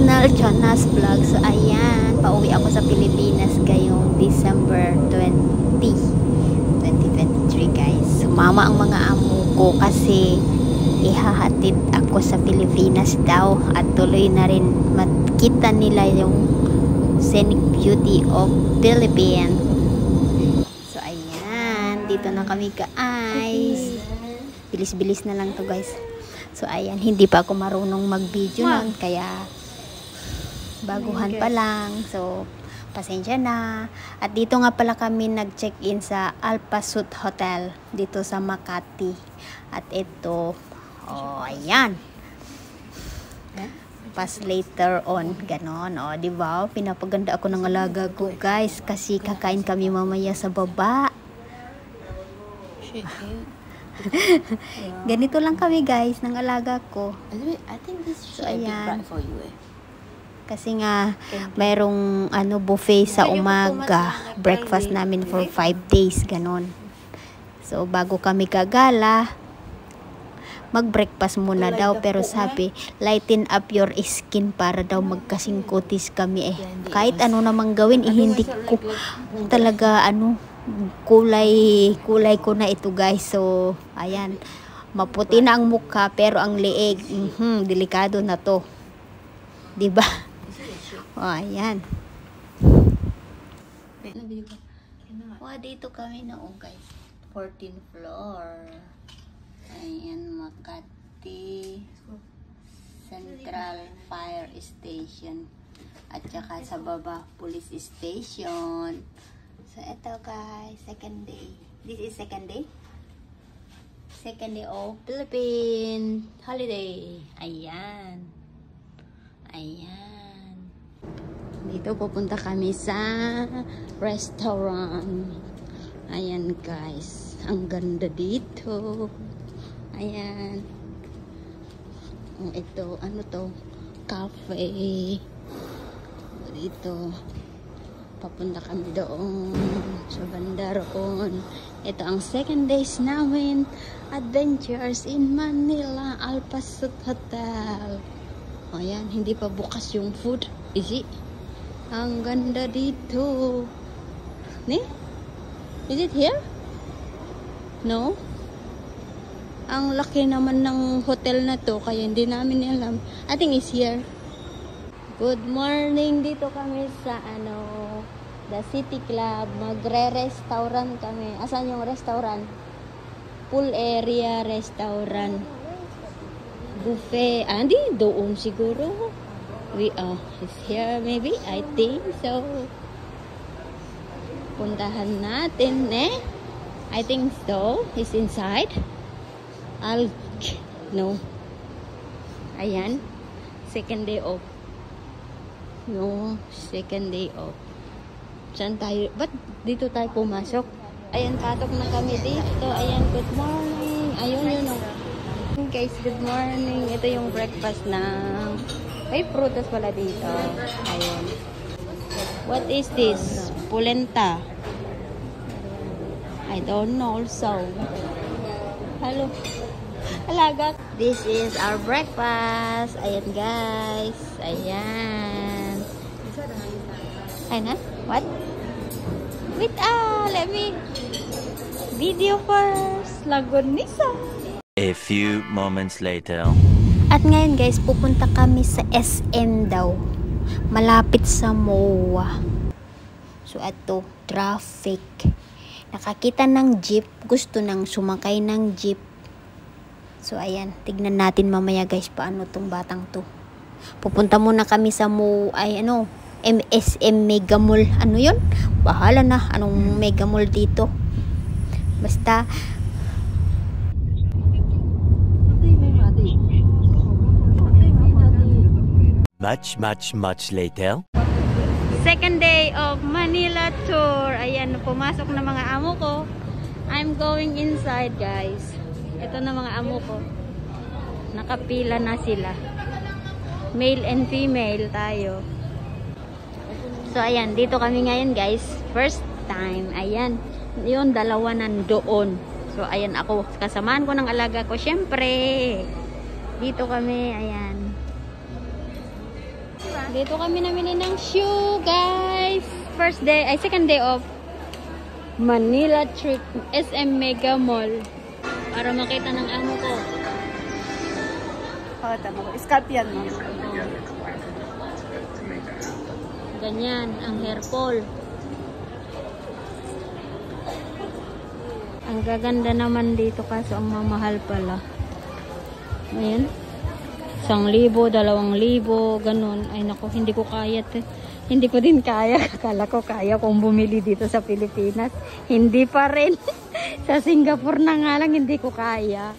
channel, Chonas Vlog. So ayan, pauwi ako sa Pilipinas ngayong December 2023 guys. Sumama ang mga amo ko kasi ihahatid ako sa Pilipinas daw at tuloy na rin makita nila yung scenic beauty of Philippines. So ayan, dito na kami guys. Bilis-bilis na lang to guys. So ayan, hindi pa ako marunong mag-video nun, kaya baguhan pa lang. So pasensya na. At dito nga pala kami nag-check-in sa Alpasud Hotel dito sa Makati. At ito, oh ayan. Pas later on, ganon, oh, di ba? Pinapaganda ako ng alaga ko, guys, kasi kakain kami mamaya sa baba. Ganito lang kami guys ng alaga ko. I think this should be right for you Kasi nga mayroong buffet sa umaga, breakfast namin for 5 days ganon. So bago kami gagala, mag-breakfast muna daw, pero sabi lighten up your skin para daw magkasingkutis kami Kahit ano namang gawin hindi ko talaga kulay ko na ito guys. So ayan, maputi na ang mukha pero ang leeg delikado na to, diba? Oh ayan, dito kami na guys, 14th floor. Ayan, Makati Central Fire Station at saka sa baba Police Station. So, ito guys, second day. This is second day. Second day of Philippine holiday. Ayan. Ayan. Dito pupunta kami sa restaurant. Ayan guys. Ang ganda dito. Ayan. Ito, cafe. Dito. Papunta kami doon sa banda roon. Ito ang second days namin adventures in Manila, Alpasud Hotel. Ayan, hindi pa bukas yung food. Is it? Ang ganda dito. Is it here? No? Ang laki naman ng hotel na to, kaya hindi namin alam. I think it's here. Good morning. Dito kami sa The City Club. Magre-restaurant kami. Asan yung restaurant? Pool area restaurant. Buffet. Hindi, doon siguro. It's here maybe. I think so. Puntahan natin I think so. It's inside. No. Ayan. Second day off. No, second day off. Saan tayo? Ba't dito tayo pumasok? Ayan, patok na kami dito. Ayan, good morning. Ayun yun guys, good morning. Ito yung breakfast na may prutas pala dito. Ayun. What is this? Polenta. I don't know also. Hello. Alaga. This is our breakfast. Ayan guys. Ayan. Ayan what? Wait let me video first. Lagonisa. A few moments later. At ngayon guys, pupunta kami sa SM daw. Malapit sa MOA. So ato, traffic. Nakakita ng jeep. Gusto nang sumakay ng jeep. So ayan, tignan natin mamaya guys paano tong batang to. Pupunta muna kami sa MSM Mega Mall. Ano yun? Bahala na anong Mega Mall dito. Basta Much later. second day of Manila tour. Ayan, pumasok na mga amo ko. I'm going inside guys. Ito na mga amo ko. Nakapila na sila. Male and female tayo. So ayan, dito kami ngayon guys. First time. Ayan. Yun, dalawa nandoon. So ayan, ako kasamaan ko ng alaga ko. Syempre. Dito kami, ayan. Dito kami namili ng shoe, guys. Second day of Manila trip, SM Mega Mall. Para makita ng amo ko. Oh, tama. Scorpion mo. Ganyan, ang hair fall. Ang gaganda naman dito kaso ang mamahal pala. Ayan. 1,000, 2,000, ganun. Ay naku, hindi ko kaya. Hindi ko din kaya. Akala ko kaya kung bumili dito sa Pilipinas. Hindi pa rin. Sa Singapore na nga lang, hindi ko kaya.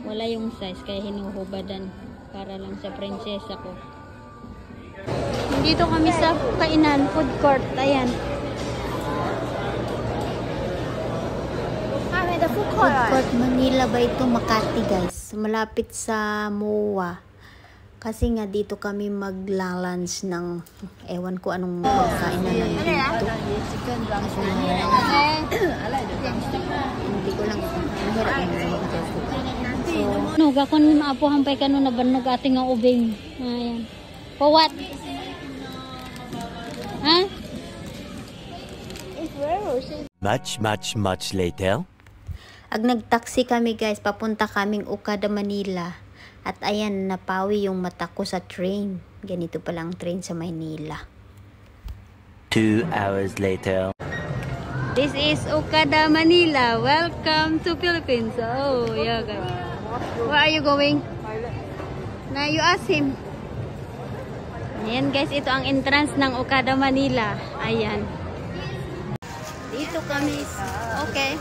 Wala yung size, kaya hinuhubadan. Para lang sa prinsesa ko. Dito kami sa kainan, food court. Ayan. Food court Manila ba ito? Makati, guys. Malapit sa MOA. Kasi nga dito kami magla-lunch ng ewan ko anong pagkain na nandito. Kasi hindi ko lang mahirap yung so, no, gakon maapo hampay kanu na banog ating nga ubing. Ayan. For what? Ha? Much later. Ag nagtaksi kami, guys, papunta kaming Okada, Manila. At ayan, napawi yung mata ko sa train. Ganito pala ang train sa Manila. 2 hours later. This is Okada, Manila. Welcome to Philippines. Oh, yeah, guys. Where are you going? Now you ask him. Ayan, guys, ito ang entrance ng Okada, Manila. Ayan. Dito kami. Okay.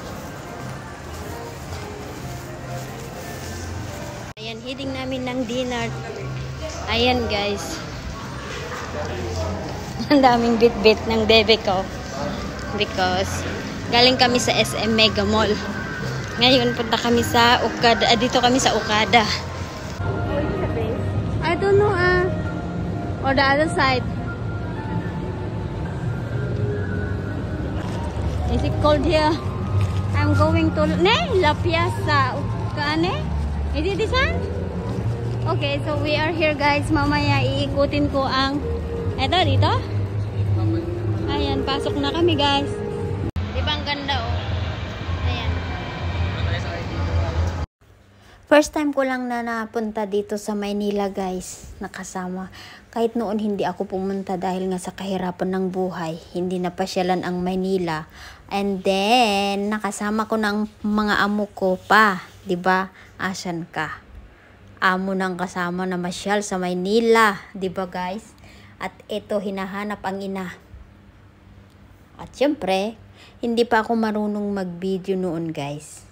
Ayan, heading namin ng dinner. Ayan, guys. Ang daming bit-bit ng bebe ko. Because galing kami sa SM Mega Mall. Ngayon punta kami sa Okada. Dito kami sa Okada. I don't know or the other side. Is it cold here? I'm going to La Piazza. Is it this one? Okay, so we are here, guys. Mamaya iikutin ko ang dito. Ayan, pasok na kami, guys. Diba ang ganda, oh. Ayan. First time ko lang na napunta dito sa Maynila, guys. Nakasama. Kahit noon hindi ako pumunta dahil nga sa kahirapan ng buhay. Hindi napasyalan ang Maynila. And then, nakasama ko ng mga amo ko pa. Diba? Asan ka? Amo nang kasama na masyal sa Maynila. Diba, guys? At ito, hinahanap ang ina. At syempre, hindi pa ako marunong mag-video noon, guys.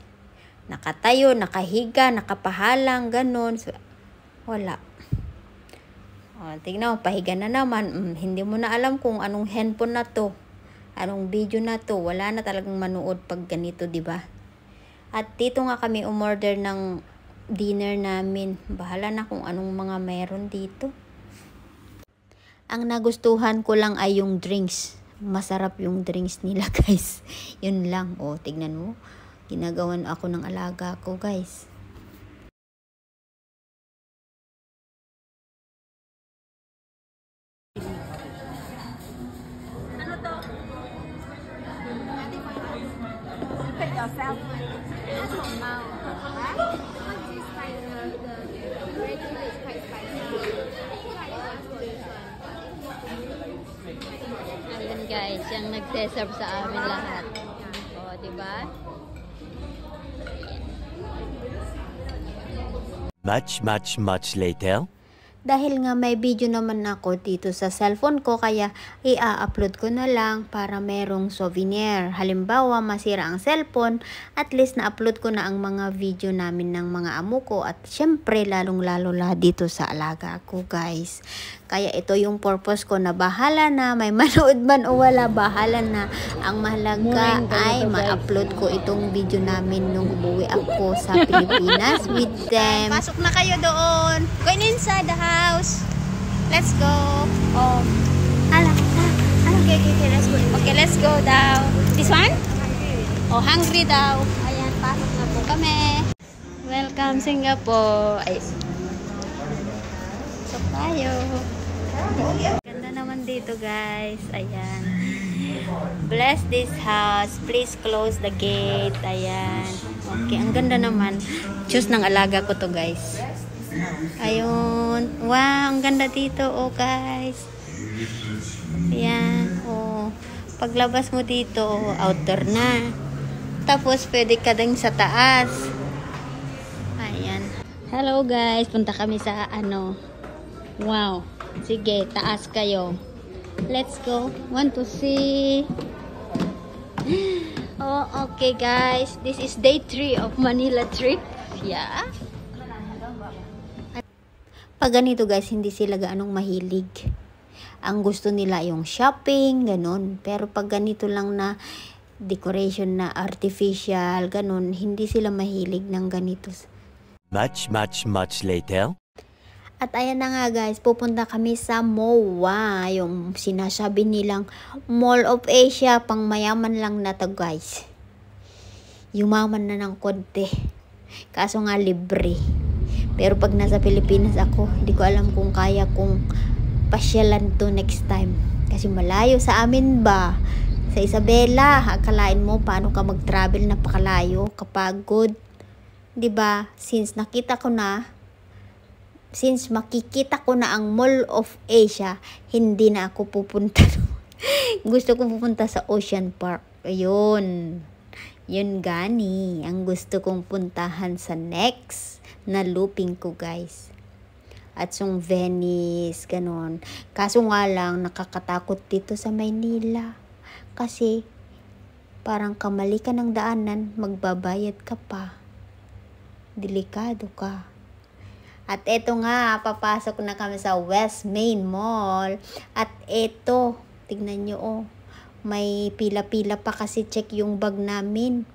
Nakatayo, nakahiga, nakapahalang, ganun. So, wala. O, tingnan mo, pahiga na naman. Hindi mo na alam kung anong handphone na to. Anong video na to. Wala na talagang manood pag ganito, diba? At dito nga kami umorder ng dinner namin. Bahala na kung anong mga meron dito. Ang nagustuhan ko lang ay yung drinks. Masarap yung drinks nila, guys. Yun lang. O, tignan mo. Ginagawan ako ng alaga ko, guys. Ano to? Pick yourself. Ayan, guys, yung nagse-serve sa amin lahat. O, diba? Much later. Dahil nga may video naman ako dito sa cellphone ko, kaya i-upload ko na lang para merong souvenir. Halimbawa, masira ang cellphone, at least na-upload ko na ang mga video namin ng mga amo ko. At syempre, lalong-lalo dito sa alaga ko, guys. Kaya ito yung purpose ko, na bahala na, may manood man o wala, bahala na. Ang mahalaga ay ma-upload ko itong video namin nung umuwi ako sa Pilipinas with them. Pasok na kayo doon. Going inside the house. Let's go. Oh. Okay, let's go. Okay, let's go daw. This one? Oh, hungry daw. Ayan, pasok na po kami. Welcome, Singapore. Ay. Pasok tayo. Ganda naman dito guys. Ayan. Bless this house. Please close the gate. Ayan. Okay, ang ganda naman. Choose ng alaga ko to guys. Ayun. Wow, ang ganda dito. Oh guys. Ayan. Oh. Paglabas mo dito, outdoor na. Tapos pwede ka din sa taas. Ayan. Hello guys. Punta kami sa ano. Wow. Sige, taas kayo. Let's go. Want to see. Oh, okay guys. This is day 3 of Manila trip. Yeah. Pag ganito guys, hindi sila gaanong mahilig. Ang gusto nila yung shopping, ganun. Pero pag ganito lang na decoration na artificial, ganun, hindi sila mahilig ng ganito. Much later. At ayan na nga guys, pupunta kami sa MOA, yung sinasabi nilang Mall of Asia, pang mayaman lang na to guys. Yumaman na ng konti, kaso nga libre. Pero pag nasa Pilipinas ako, hindi ko alam kung kaya kong pasyalan to next time. Kasi malayo sa amin ba? Sa Isabela, akalain mo paano ka mag-travel na pakalayo, kapagod. 'Di ba? Since makikita ko na ang Mall of Asia, hindi na ako pupunta. Gusto ko pupunta sa Ocean Park. Ayun. Yun gani. Ang gusto kong puntahan sa next na looping ko guys. At yung Venice, ganon. Kaso nga lang, nakakatakot dito sa Maynila. Kasi, parang kamali ka ng daanan, magbabayad ka pa. Delikado ka. At eto nga, papasok na kami sa West Main Mall. At eto, tignan nyo oh, may pila-pila pa kasi check yung bag namin.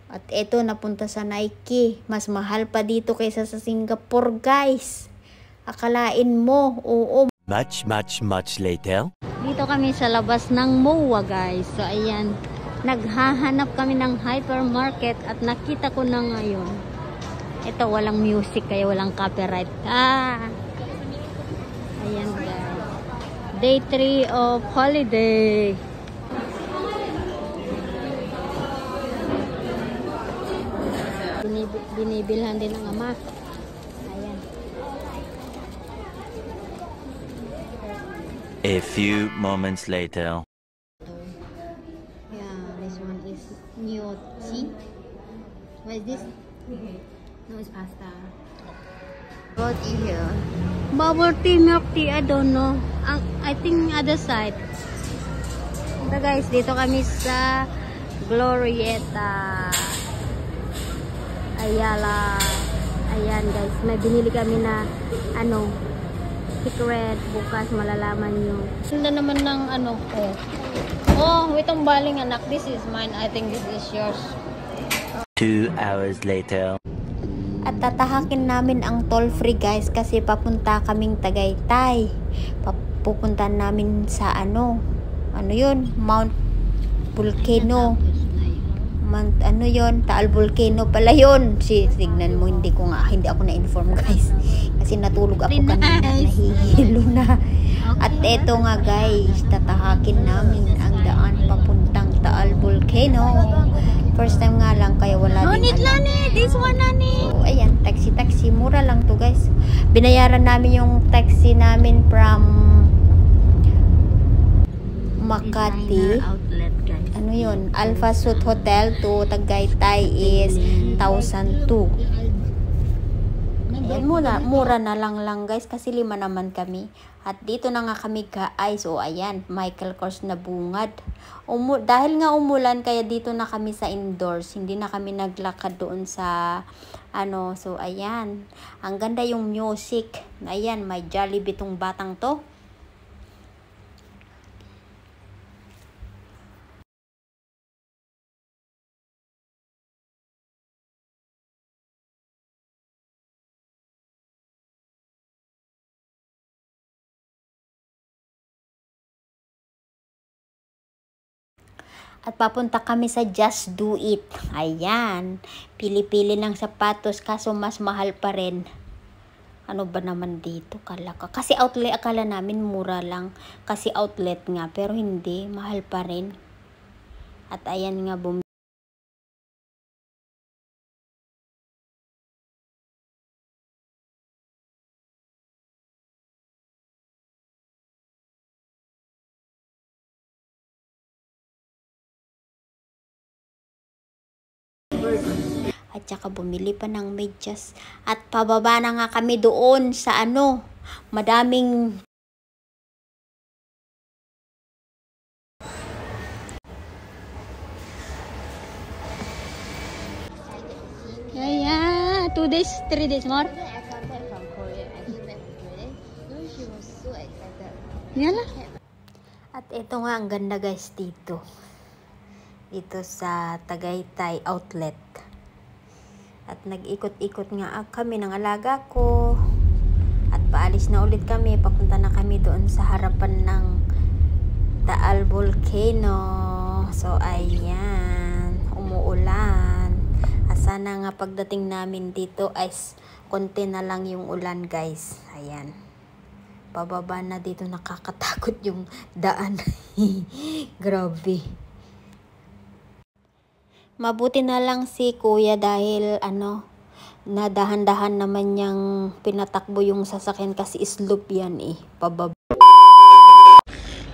At eto, napunta sa Nike. Mas mahal pa dito kaysa sa Singapore guys. Akalain mo, oo. Much later. Dito kami sa labas ng MOA guys. So ayan, naghahanap kami ng hypermarket at nakita ko na ngayon. Ito, walang music kaya walang copyright. Ayan guys. Day 3 of holiday. Binibilhan din ng ama. Ayan. A few moments later. Yeah, this one is gnocchi. What is this? No, it's pasta. What here? Bubble tea, milk tea, I don't know. I think other side. Ito guys, dito kami sa Glorieta Ayala. Ayan guys, may binili kami na ano, secret. Bukas malalaman nyo. Ganda naman ng ano ko. Oh, itong baling anak. This is mine. I think this is yours. 2 hours later. At tatahakin namin ang toll free guys kasi papunta kaming Tagaytay. Pupunta namin sa ano yun? Mount Volcano. Ano yun? Taal Volcano pala yun. Tignan mo, hindi ako na-inform guys. Kasi natulog ako kanina. Nahihilo na. At eto nga guys, tatahakin namin ang daan papuntang Taal Volcano. First time nga lang kaya wala din alam. This one nani. So, ayan, taxi. Mura lang to guys. Binayaran namin yung taxi namin from Makati. Outlet guys. Ano yun? Alpha Suite Hotel to Tagaytay is 1,002. Ayan, mura na lang guys kasi 5 naman kami. At dito na nga kami guys. O ayan, Michael Kors na bungad. Dahil nga umulan kaya dito na kami sa indoors. Hindi na kami naglakad doon sa ano. So ayan, ang ganda yung music. Ayan, may Jollibee tong batang to. At papunta kami sa Just Do It. Ayan. Pili-pili ng sapatos kaso mas mahal pa rin. Ano ba naman dito, kalaka. Kasi outlet, akala namin mura lang. Kasi outlet nga, pero hindi, mahal pa rin. At ayan nga, at saka bumili pa ng medyas. At pababa na nga kami doon sa ano, madaming Yeah, 2 days, 3 days more. I come back from Korea. I came back from Korea. No, she was so excited. Yan lang. At ito nga ang ganda guys dito. Dito sa Tagaytay Outlet. At nag-ikot-ikot nga kami ng alaga ko. At paalis na ulit kami. Papunta na kami doon sa harapan ng Taal Volcano. So ayan, umuulan. Sana nga pagdating namin dito ay konti na lang yung ulan guys. Ayan. Pababa na dito, nakakatakot yung daan. Grabe. Mabuti na lang si kuya dahil nadahan-dahan naman niyang pinatakbo yung sasakyan kasi slope yan pababa.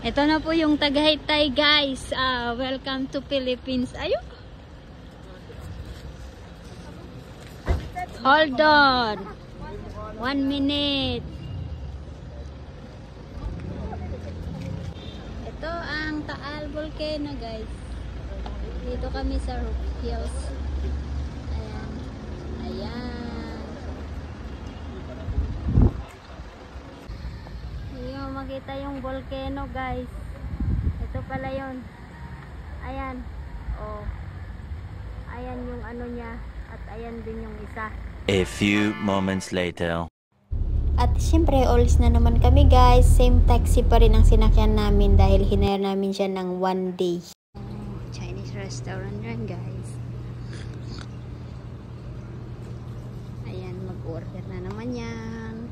Ito na po yung Tagaytay guys. Welcome to Philippines. Ayun. Hold on. 1 minute. Ito ang Taal Volcano guys. Dito kami sa hills. Ayan. Ayan. Yung makita yung volcano guys. Ito pala yun. Ayan. Oh. Ayan yung ano niya. At ayan din yung isa. A few moments later. At syempre, always na naman kami guys. Same taxi pa rin ang sinakyan namin dahil hinire namin siya ng 1 day. Chinese restaurant yan guys. Ayan, mag-order na naman yan.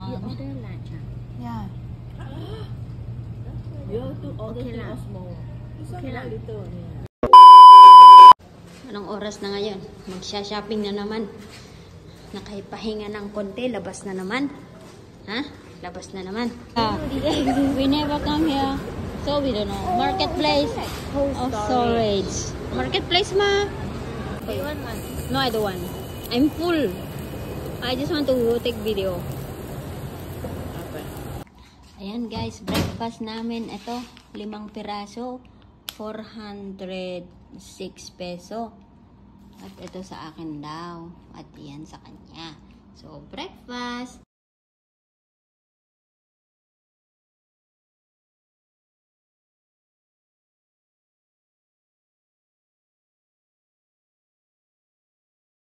You order lunch ah? Yeah. Okay lang. Okay lang. Anong oras na ngayon? Magsha-shopping na naman. Nakahipahinga ng konti. Labas na naman. Ha? Labas na naman. We never come here. So we don't know. Marketplace of storage. Marketplace ma? Do you want one? No, I don't want. I'm full. I just want to take video. Ayan guys, breakfast namin. Ito, 5 piraso. 406 peso. At ito sa akin daw. At yan sa kanya. So, breakfast.